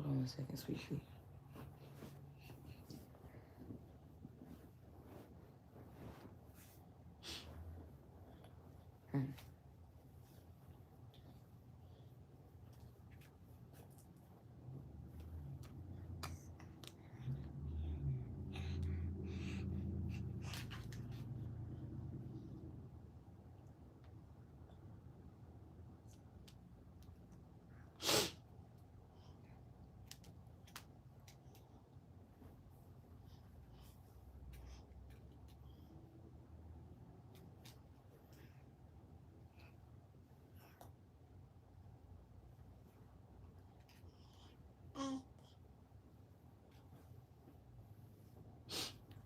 on a second, sweetie.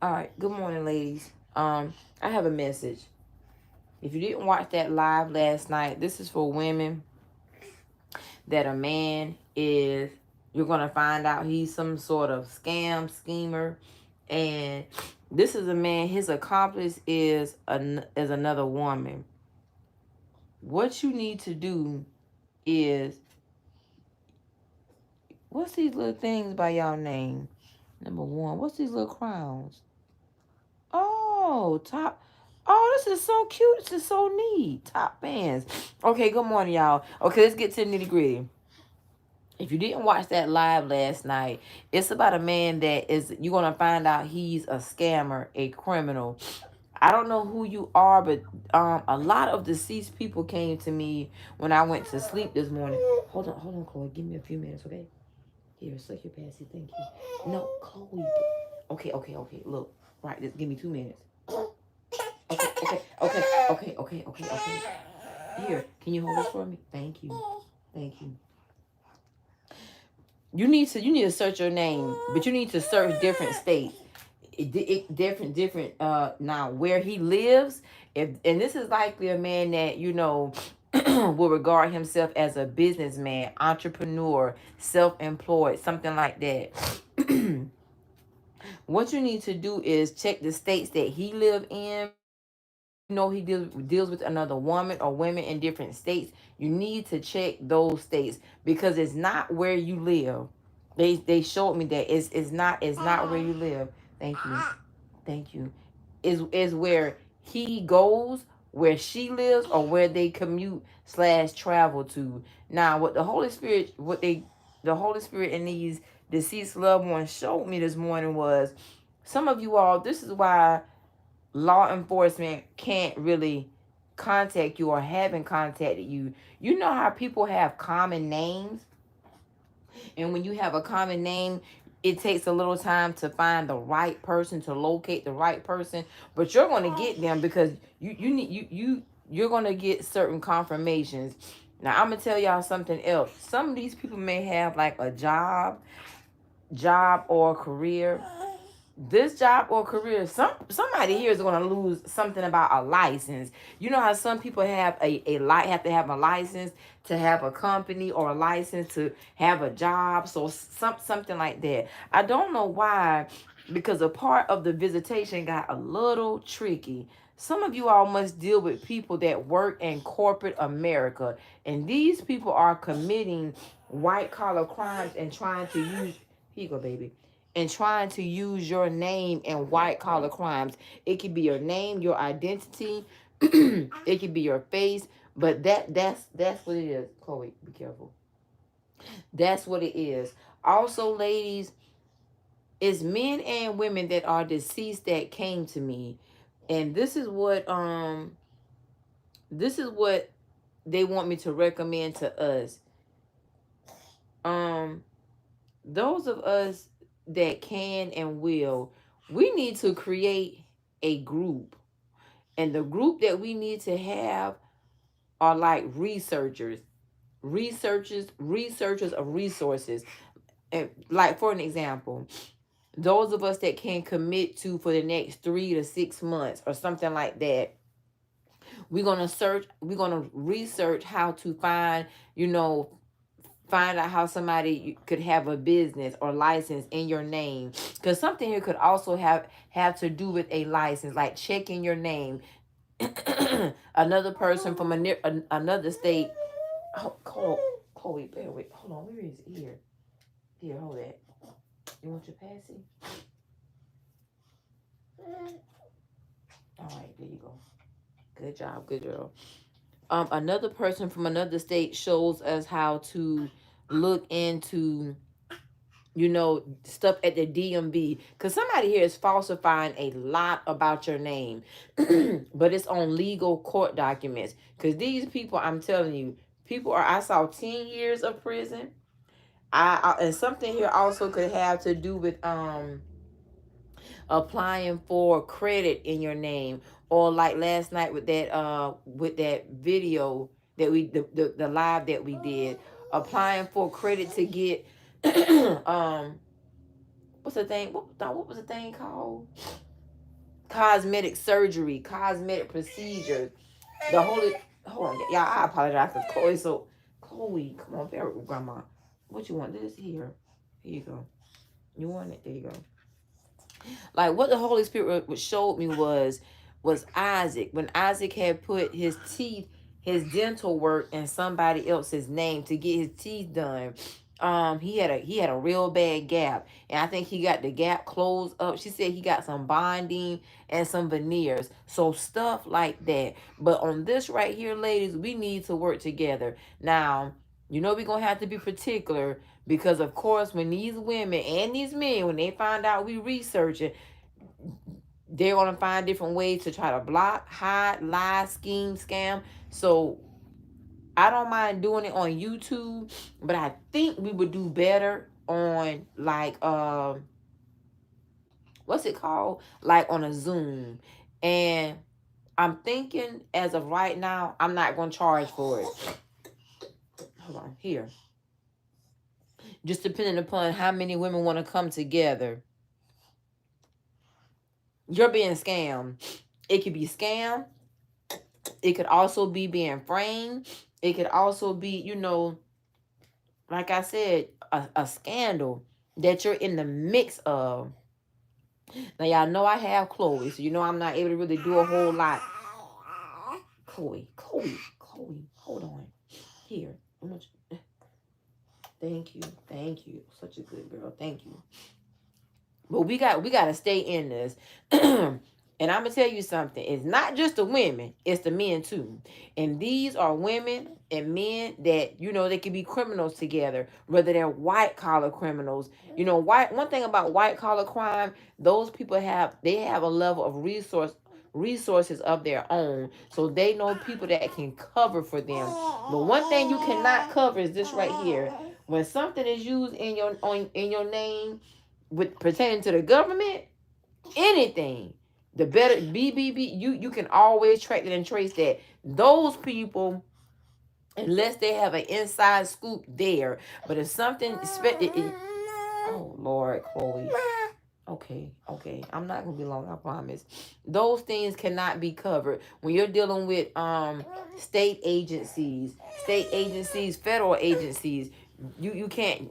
All right. Good morning, ladies. I have a message. If you didn't watch that live last night, this is for women that a man is. You're gonna find out he's some sort of scam schemer, and this is a man. His accomplice is another woman. What you need to do is, what's these little things by y'all name? Number one, what's these little crowns? Oh, top. Oh, this is so cute. This is so neat. Top bands. Okay, good morning, y'all. Okay, let's get to the nitty gritty. If you didn't watch that live last night, it's about a man that is, you're going to find out he's a scammer, a criminal. I don't know who you are, but a lot of deceased people came to me when I went to sleep this morning. Hold on, Chloe. Give me a few minutes, okay? Here, suck your passy. Thank you. No, Chloe. Okay. Look, right, just give me 2 minutes. Okay. Here, can you hold this for me? Thank you. You need to search your name, but you need to search different states. Different. Now where he lives, and this is likely a man that will regard himself as a businessman, entrepreneur, self-employed, something like that. What you need to do is check the states that he live in. He deals with another woman or women in different states. You need to check those states because it's not where you live. They showed me that it's not where you live. Thank you. Is where he goes, where she lives, or where they commute / travel to. Now, what the Holy Spirit and these deceased loved ones showed me this morning was, some of you all. This is why law enforcement can't really contact you or haven't contacted you. You know how people have common names, and when you have a common name, it takes a little time to find the right person, to locate the right person, but you're going to get them because you're going to get certain confirmations. Now I'm going to tell y'all something else. Some of these people may have like a job or career. This job or career, somebody here is going to lose something about a license. You know how some people have have to have a license to have a company, or a license to have a job, so something like that. I don't know why, because a part of the visitation got a little tricky. Some of you all must deal with people that work in corporate America, and these people are committing white collar crimes and trying to use, here you go, baby, and trying to use your name in white collar crimes. It could be your name, your identity, it could be your face, but that's what it is. Chloe, be careful. That's what it is. Also, ladies, it's men and women that are deceased that came to me, and this is what they want me to recommend to us. Um, those of us that can and will, we need to create a group. And the group that we need to have are like researchers of resources. And like, for an example, those of us that can commit to for the next 3 to 6 months or something like that, we're gonna research how to find out how somebody could have a business or license in your name, because something here could also have to do with a license, like checking your name. Another person from another state. Oh, Chloe, bear with. Hold on, where is it here? Here, hold that. You want your passy? All right, there you go. Good job, good girl. Another person from another state shows us how to look into, you know, stuff at the DMV, because somebody here is falsifying a lot about your name, but it's on legal court documents. Because these people, I'm telling you, people are. I saw 10 years of prison. And something here also could have to do with applying for credit in your name, or like last night with that video that we the live that we did, applying for credit to get what's the thing, what was the thing called, cosmetic surgery, cosmetic procedure. The holy, hold on y'all, I apologize because Chloe, come on, bear with grandma. What you want? This here you go. You want it? There you go. Like what the Holy Spirit showed me was Isaac. When Isaac had put his teeth, his dental work in somebody else's name to get his teeth done. He had a real bad gap, and I think he got the gap closed up. She said he got some bonding and some veneers, so stuff like that. But on this right here, ladies, we need to work together. Now, you know we're gonna have to be particular, because of course when these women and these men, when they find out we researching, they're gonna find different ways to try to block, hide, lie, scheme, scam. So I don't mind doing it on YouTube, but I think we would do better on like what's it called? Like on a Zoom. And I'm thinking as of right now, I'm not gonna charge for it. Hold on, here. Just depending upon how many women want to come together. You're being scammed. It could be scam. It could also be being framed. It could also be, you know, like I said, a scandal that you're in the mix of. Now, y'all know I have Chloe, so you know I'm not able to really do a whole lot. Chloe, hold on. Here. Thank you. Such a good girl. Thank you. But we got to stay in this. And I'm going to tell you something. It's not just the women. It's the men too. And these are women and men that, you know, they can be criminals together. Whether they're white collar criminals. You know, one thing about white collar crime, those people have a level of resources of their own. So they know people that can cover for them. But one thing you cannot cover is this right here. When something is used in your name with pertaining to the government, anything, the better BBB, you can always track it and trace that. Those people, unless they have an inside scoop there, but if something oh Lord, Chloe. Okay. I'm not gonna be long, I promise. Those things cannot be covered when you're dealing with state agencies, federal agencies. You can't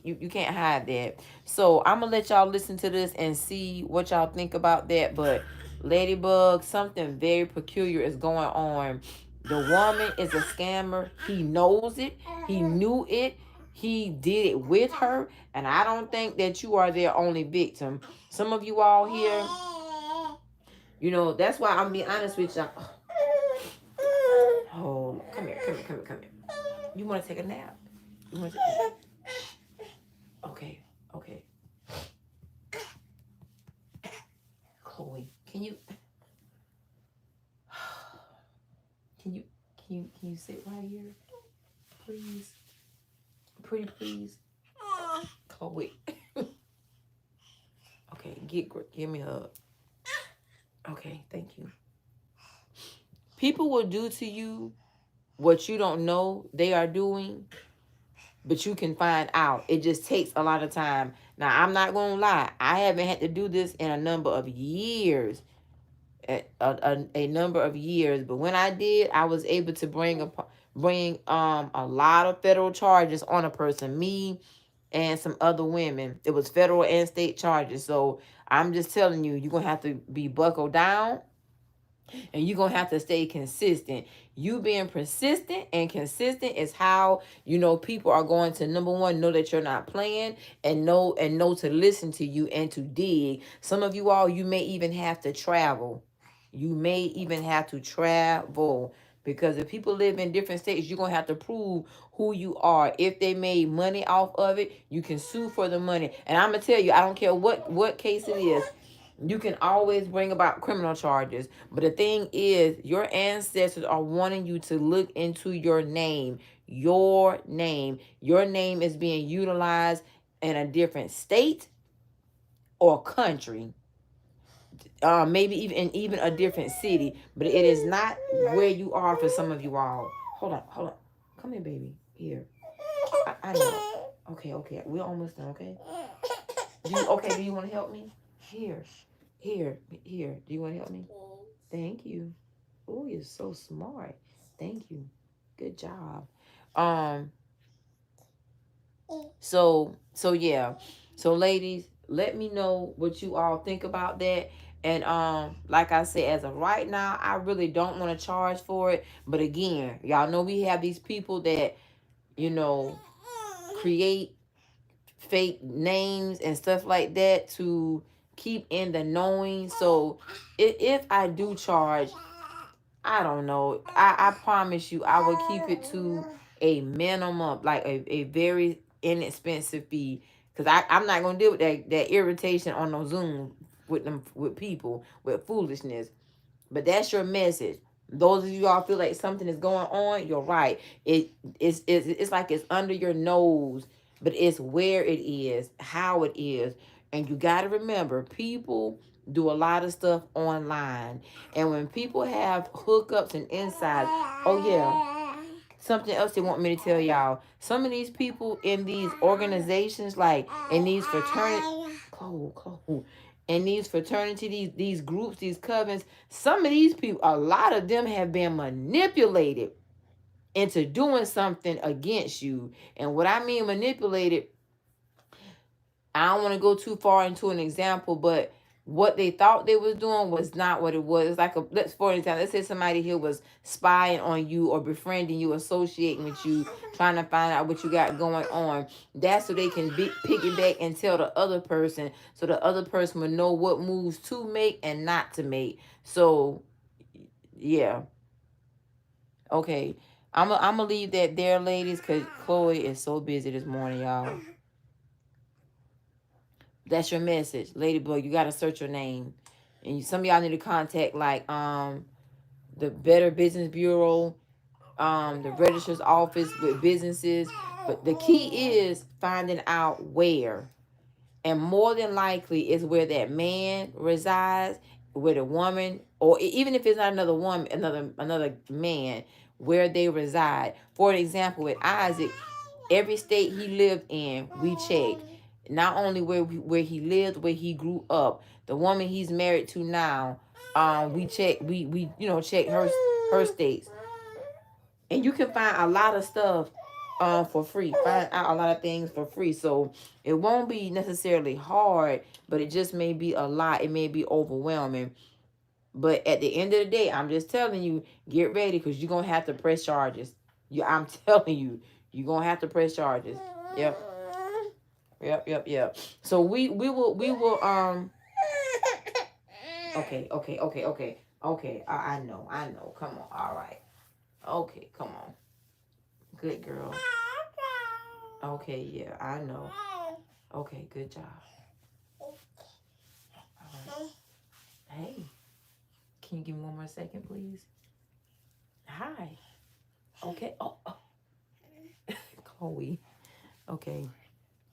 you can't hide that. So I'm gonna let y'all listen to this and see what y'all think about that. But Ladybug, something very peculiar is going on. The woman is a scammer. He knows it. He knew it. He did it with her. And I don't think that you are their only victim. Some of you all here, you know, that's why I'm being honest with y'all. Oh, come here. You want to take a nap? You want to take a nap? Okay. Chloe, can you sit right here, please? Pretty please. Chloe. Okay, give me a hug. Okay, thank you. People will do to you what you don't know they are doing, but you can find out. It just takes a lot of time. Now, I'm not going to lie. I haven't had to do this in a number of years. A number of years. But when I did, I was able to bring a lot of federal charges on a person. Me and some other women. It was federal and state charges. So I'm just telling you, you're going to have to be buckled down. And you're going to have to stay consistent. You being persistent and consistent is how, you know, people are going to, number one, know that you're not playing, and know to listen to you and to dig. Some of you all, you may even have to travel. You may even have to travel, because if people live in different states, you're going to have to prove who you are. If they made money off of it, you can sue for the money. And I'm going to tell you, I don't care what case it is, you can always bring about criminal charges. But the thing is, your ancestors are wanting you to look into your name. Your name. Your name is being utilized in a different state or country. Maybe even a different city. But it is not where you are for some of you all. Hold on, hold on. Come here, baby. Here. I know. Okay. We're almost done, okay? Do you want to help me? Here. Here. Do you want to help me? Thank you. Oh, you're so smart. Thank you. Good job. Um, so yeah. So ladies, let me know what you all think about that. And like I said, as of right now, I really don't want to charge for it. But again, y'all know we have these people that, you know, create fake names and stuff like that to keep in the knowing. So if I do charge, I don't know. I promise you, I will keep it to a minimum, like a very inexpensive fee. Because I'm not going to deal with that irritation on no Zoom with people, with foolishness. But that's your message. Those of you all feel like something is going on, you're right. It's like it's under your nose, but it's where it is, how it is. And you got to remember, people do a lot of stuff online. And when people have hookups and insides, oh yeah, something else they want me to tell y'all. Some of these people in these organizations, like in these fraternities, in these fraternities, these groups, these covens, some of these people, a lot of them have been manipulated into doing something against you. And what I mean manipulated, I don't want to go too far into an example, but what they thought they was doing was not what it was. It's like let's for example, let's say somebody here was spying on you or befriending you, associating with you, trying to find out what you got going on. That's so they can piggyback and tell the other person, so the other person will know what moves to make and not to make. So yeah, okay. I'm gonna leave that there, ladies, because Chloe is so busy this morning, y'all. That's your message, Ladybug. You gotta search your name, and some of y'all need to contact like the Better Business Bureau, the registrar's office with businesses. But the key is finding out where, and more than likely is where that man resides, where the woman, or even if it's not another woman, another man, where they reside. For an example, with Isaac, every state he lived in, we checked. Not only where he lived, where he grew up. The woman he's married to now, we check we check her states, and you can find a lot of stuff for free. Find out a lot of things for free. So it won't be necessarily hard, but it just may be a lot. It may be overwhelming. But at the end of the day, I'm just telling you, get ready, because you're gonna have to press charges. I'm telling you, you're gonna have to press charges. Yep. Yep. So we will okay. I know. Come on. All right. Okay, come on. Good girl. Okay, yeah, I know. Okay, good job. All right. Hey, can you give me one more second, please? Hi. Okay. Oh. Chloe. Okay.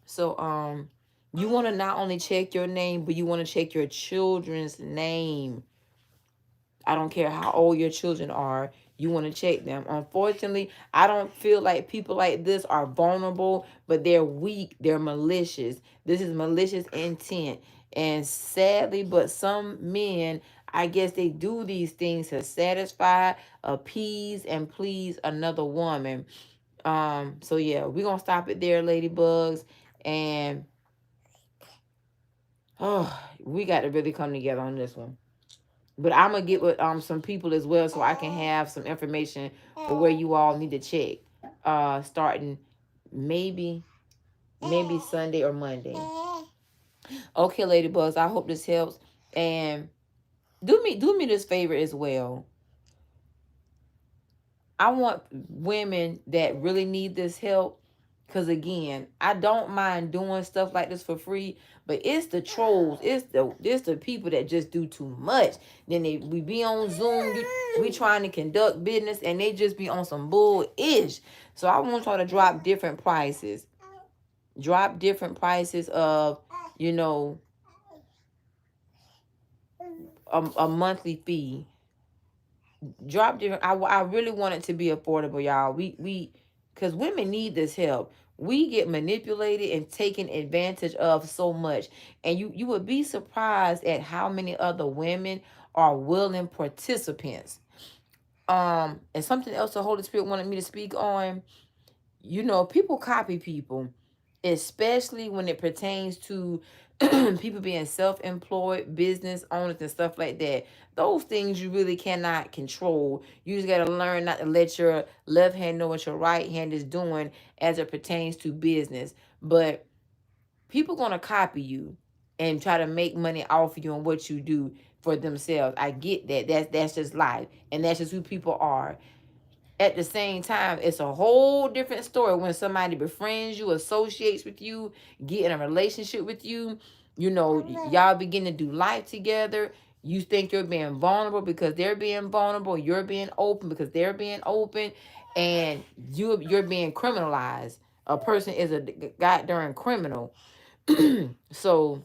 So you want to not only check your name, but you want to check your children's name. I don't care how old your children are. You want to check them. Unfortunately, I don't feel like people like this are vulnerable, but they're weak. They're malicious. This is malicious intent. And sadly, but some men, I guess they do these things to satisfy, appease, and please another woman. So yeah, we're gonna stop it there, ladybugs. And we got to really come together on this one. But I'm gonna get with some people as well, so I can have some information for where you all need to check. Starting maybe Sunday or Monday. Okay, ladybugs. I hope this helps. And do me this favor as well. I want women that really need this help. Cause again, I don't mind doing stuff like this for free, but it's the trolls, it's the people that just do too much. Then we be on Zoom, we trying to conduct business, and they just be on some bull-ish. So I want y'all to drop different prices. Drop different prices of, you know, a monthly fee. Drop different. I really want it to be affordable, y'all. Because women need this help. We get manipulated and taken advantage of so much, and you would be surprised at how many other women are willing participants. And something else the Holy Spirit wanted me to speak on. You know, people copy people, especially when it pertains to people being self-employed, business owners and stuff like that. Those things you really cannot control. You just got to learn not to let your left hand know what your right hand is doing as it pertains to business. But people going to copy you and try to make money off of you and what you do for themselves. I get that. That's just life, and that's just who people are. At the same time, it's a whole different story when somebody befriends you, associates with you, get in a relationship with you. You know, y'all begin to do life together. You think you're being vulnerable because they're being vulnerable. You're being open because they're being open, and you're being criminalized. A person is a goddamn criminal. so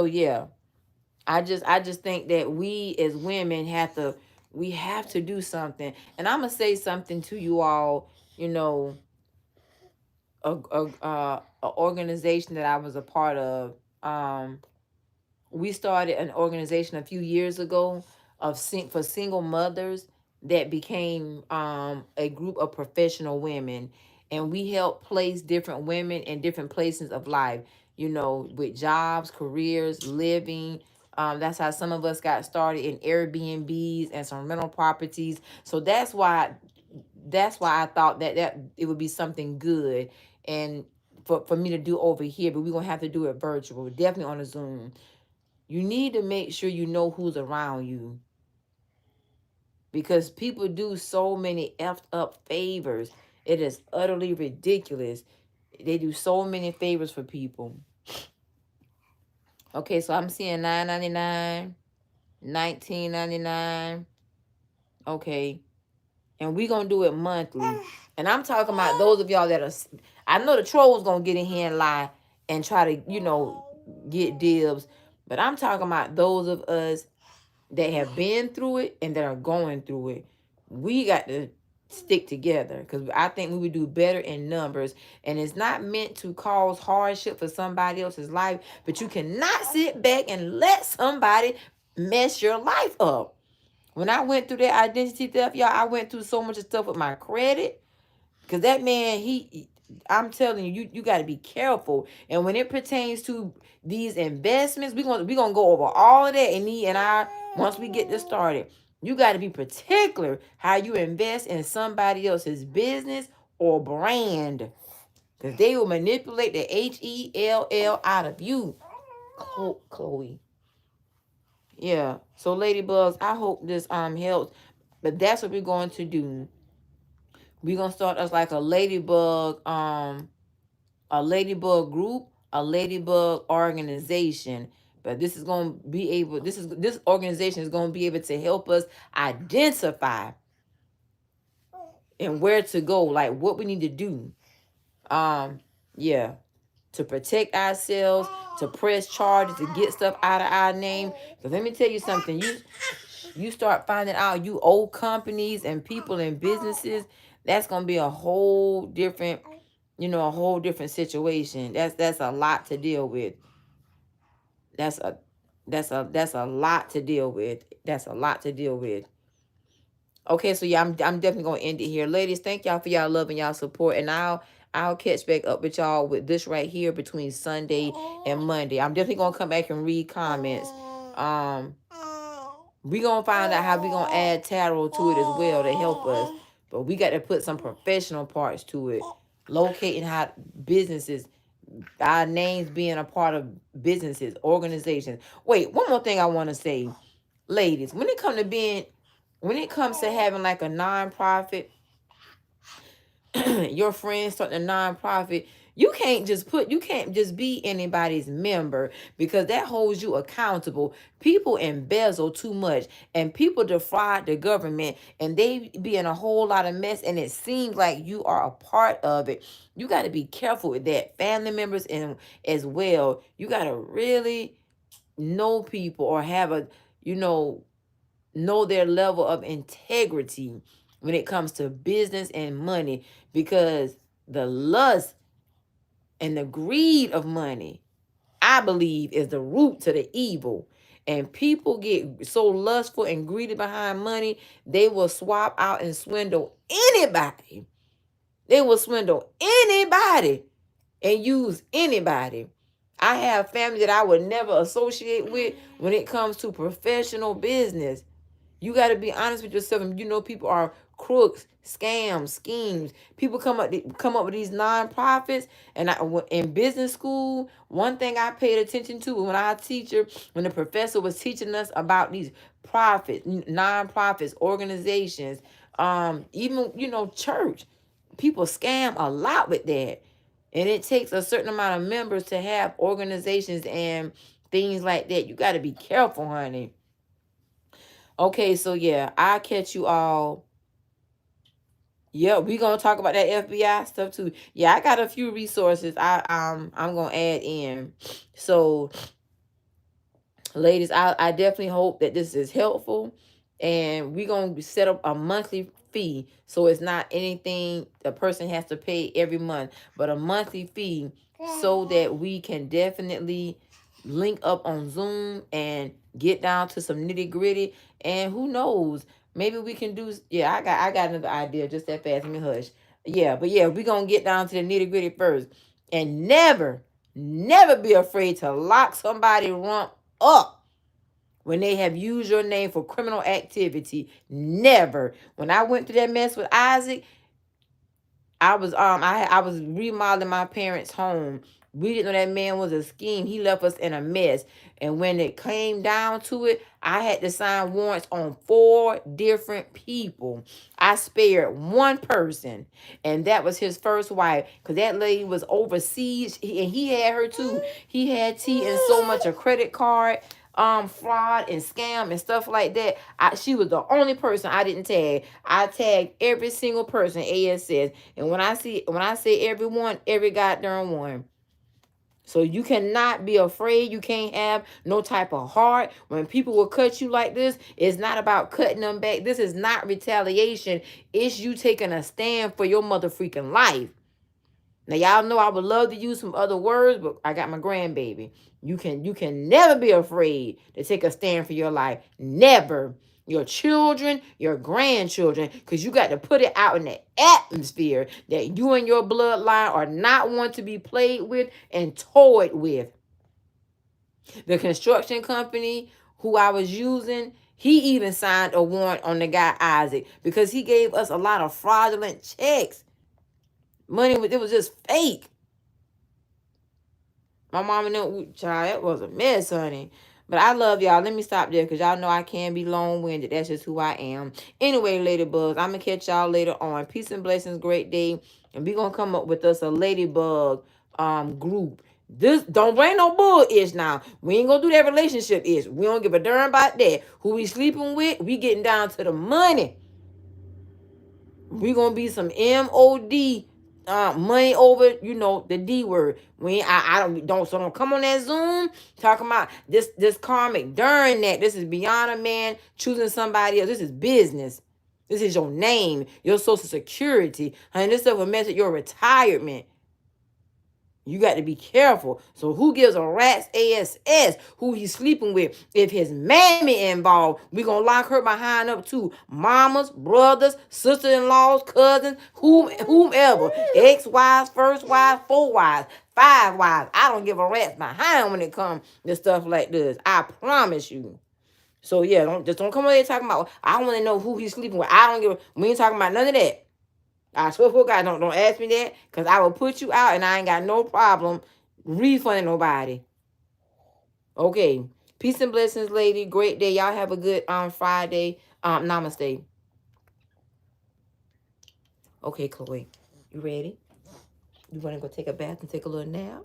yeah. I just think that we as women have to do something. And I'm gonna say something to you all. You know, a organization that I was a part of. We started an organization a few years ago for single mothers that became a group of professional women, and we help place different women in different places of life, you know, with jobs, careers, living. That's how some of us got started in Airbnbs and some rental properties. So that's why I thought that it would be something good and for me to do over here, but we're gonna have to do it virtual, definitely on a Zoom. You need to make sure you know who's around you, because people do so many effed up favors. It is utterly ridiculous. They do so many favors for people. Okay, so I'm seeing $9.99, $19.99. Okay, and we gonna do it monthly. And I'm talking about those of y'all that are. I know the trolls gonna get in here and lie and try to, get dibs. But I'm talking about those of us that have been through it and that are going through it. We got to stick together, because I think we would do better in numbers. And it's not meant to cause hardship for somebody else's life, but you cannot sit back and let somebody mess your life up. When I went through that identity theft, y'all, I went through so much stuff with my credit. Because that man, I'm telling you, you got to be careful. And when it pertains to these investments, we're gonna go over all of that once we get this started. You got to be particular how you invest in somebody else's business or brand, because they will manipulate the HELL out of you. Chloe. Yeah. So ladybugs, I hope this helps. But that's what we're going to do. We're gonna start as like a ladybug group, a ladybug organization. But this organization is gonna be able to help us identify and where to go, like what we need to do. Yeah, to protect ourselves, to press charges, to get stuff out of our name. Because let me tell you something, you start finding out you owe companies and people and businesses, that's gonna be a whole different situation. That's a lot to deal with. That's a lot to deal with. That's a lot to deal with. Okay, so yeah, I'm definitely gonna end it here. Ladies, thank y'all for y'all love and y'all support. And I'll catch back up with y'all with this right here between Sunday and Monday. I'm definitely gonna come back and read comments. We gonna find out how we gonna add tarot to it as well to help us. But we got to put some professional parts to it. Locating how businesses, our names being a part of businesses, organizations. Wait, one more thing I want to say, ladies. When it comes to having like a nonprofit, your friends starting a nonprofit, you can't just be anybody's member, because that holds you accountable. People embezzle too much, and people defraud the government, and they be in a whole lot of mess, and it seems like you are a part of it. You got to be careful with that. Family members and as well. You got to really know people, or have a, know their level of integrity when it comes to business and money, because the lust and the greed of money, I believe, is the root to the evil. And people get so lustful and greedy behind money, they will swap out and swindle anybody. They will swindle anybody and use anybody. I have family that I would never associate with when it comes to professional business. You got to be honest with yourself, and people are crooks, scams, schemes. People come up with these nonprofits, and in business school, one thing I paid attention to when when the professor was teaching us about these nonprofits, organizations, even church, people scam a lot with that, and it takes a certain amount of members to have organizations and things like that. You got to be careful, honey. Okay, so yeah, I'll catch you all. Yeah, we gonna talk about that FBI stuff too. Yeah, I got a few resources I'm gonna add in. So, ladies, I definitely hope that this is helpful, and we gonna set up a monthly fee, so it's not anything the person has to pay every month, but a monthly fee, so that we can definitely link up on Zoom and get down to some nitty gritty. And who knows, maybe we can do. Yeah, I got another idea just that fast. Let me hush. Yeah, but yeah, we gonna get down to the nitty gritty first, and never be afraid to lock somebody rump up when they have used your name for criminal activity. Never. When I went through that mess with Isaac, I was remodeling my parents' home. We didn't know that man was a scheme. He left us in a mess. And when it came down to it, I had to sign warrants on 4 different people. I spared one person, and that was his first wife, because that lady was overseas, and he had her too. He had T and so much a credit card fraud and scam and stuff like that. She was the only person I didn't tag. I tagged every single person, AS says. And when I say everyone, every goddamn one. So you cannot be afraid. You can't have no type of heart. When people will cut you like this, it's not about cutting them back. This is not retaliation. It's you taking a stand for your mother freaking life. Now, y'all know I would love to use some other words, but I got my grandbaby. You can never be afraid to take a stand for your life. Never. Your children, your grandchildren, because you got to put it out in the atmosphere that you and your bloodline are not one to be played with and toyed with. The construction company who I was using, he even signed a warrant on the guy Isaac, because he gave us a lot of fraudulent checks. Money, it was just fake. My mama knew, child, it was a mess, honey. But I love y'all. Let me stop there, because y'all know I can be long-winded. That's just who I am. Anyway, Ladybugs, I'm going to catch y'all later on. Peace and blessings, great day. And we're going to come up with us a Ladybug group. This don't bring no bull ish now. We ain't going to do that relationship ish. We don't give a darn about that. Who we sleeping with, we getting down to the money. We going to be some MOD. Money over, the D word. Don't come on that Zoom talking about this karmic during that. This is beyond a man choosing somebody else. This is business. This is your name, your social security, and this stuff will mess with your retirement. You got to be careful. So who gives a rat's ass who he's sleeping with? If his mammy involved, we gonna lock her behind up too. Mamas, brothers, sister-in-laws, cousins, whomever. Ex-wives, first wives, 4 wives, 5 wives. I don't give a rat's behind when it comes to stuff like this. I promise you. So yeah, don't come over here talking about, I want to know who he's sleeping with. I don't give a, we ain't talking about none of that. I swear for God, don't ask me that, because I will put you out and I ain't got no problem refunding nobody. Okay. Peace and blessings, lady. Great day. Y'all have a good Friday. Namaste. Okay, Chloe. You ready? You want to go take a bath and take a little nap?